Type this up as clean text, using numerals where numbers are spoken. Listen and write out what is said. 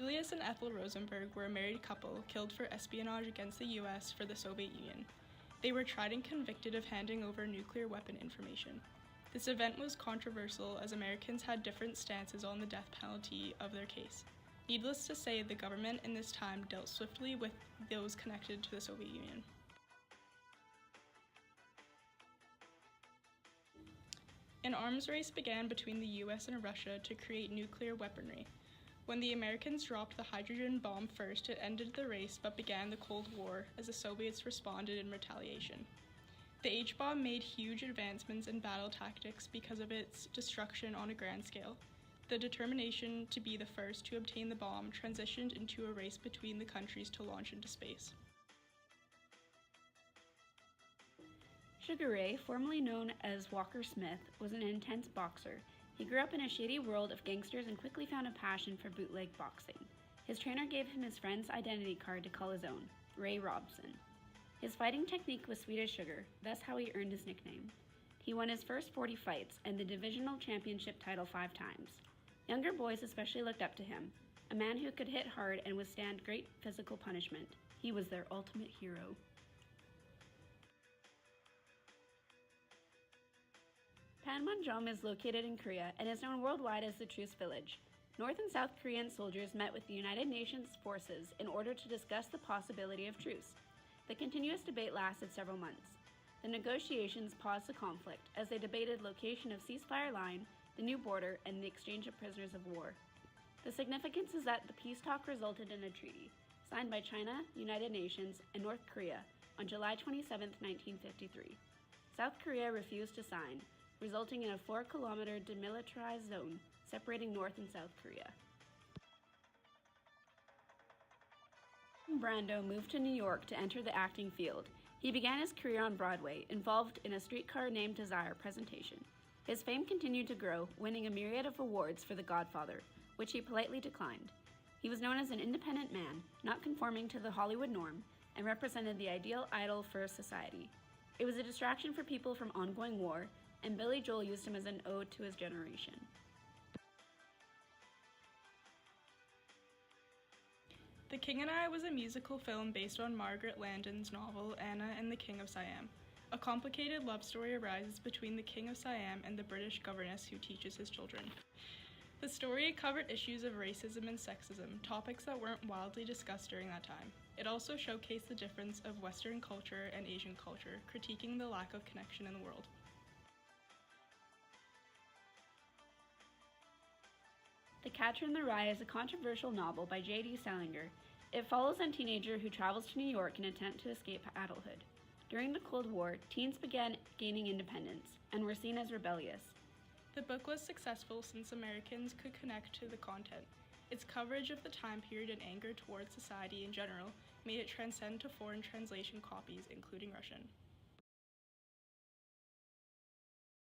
Julius and Ethel Rosenberg were a married couple killed for espionage against the US for the Soviet Union. They were tried and convicted of handing over nuclear weapon information. This event was controversial as Americans had different stances on the death penalty of their case. Needless to say, the government in this time dealt swiftly with those connected to the Soviet Union. An arms race began between the US and Russia to create nuclear weaponry. When the Americans dropped the hydrogen bomb first, it ended the race but began the Cold War as the Soviets responded in retaliation. The H-bomb made huge advancements in battle tactics because of its destruction on a grand scale. The determination to be the first to obtain the bomb transitioned into a race between the countries to launch into space. Sugar Ray, formerly known as Walker Smith, was an intense boxer. He grew up in a shady world of gangsters and quickly found a passion for bootleg boxing. His trainer gave him his friend's identity card to call his own, Ray Robson. His fighting technique was sweet as sugar, thus how he earned his nickname. He won his first 40 fights and the divisional championship title 5 times. Younger boys especially looked up to him, a man who could hit hard and withstand great physical punishment. He was their ultimate hero. Panmunjom is located in Korea and is known worldwide as the Truce Village. North and South Korean soldiers met with the United Nations forces in order to discuss the possibility of truce. The continuous debate lasted several months. The negotiations paused the conflict as they debated location of ceasefire line, the new border, and the exchange of prisoners of war. The significance is that the peace talk resulted in a treaty, signed by China, United Nations, and North Korea on July 27, 1953. South Korea refused to sign, resulting in a 4-kilometer demilitarized zone separating North and South Korea. Brando moved to New York to enter the acting field. He began his career on Broadway, involved in A Streetcar Named Desire presentation. His fame continued to grow, winning a myriad of awards for The Godfather, which he politely declined. He was known as an independent man, not conforming to the Hollywood norm, and represented the ideal idol for society. It was a distraction for people from ongoing war, and Billy Joel used him as an ode to his generation. The King and I was a musical film based on Margaret Landon's novel Anna and the King of Siam. A complicated love story arises between the King of Siam and the British governess who teaches his children. The story covered issues of racism and sexism, topics that weren't widely discussed during that time. It also showcased the difference of Western culture and Asian culture, critiquing the lack of connection in the world. The Catcher in the Rye is a controversial novel by J.D. Salinger. It follows a teenager who travels to New York in an attempt to escape adulthood. During the Cold War, teens began gaining independence and were seen as rebellious. The book was successful since Americans could connect to the content. Its coverage of the time period and anger towards society in general made it transcend to foreign translation copies, including Russian.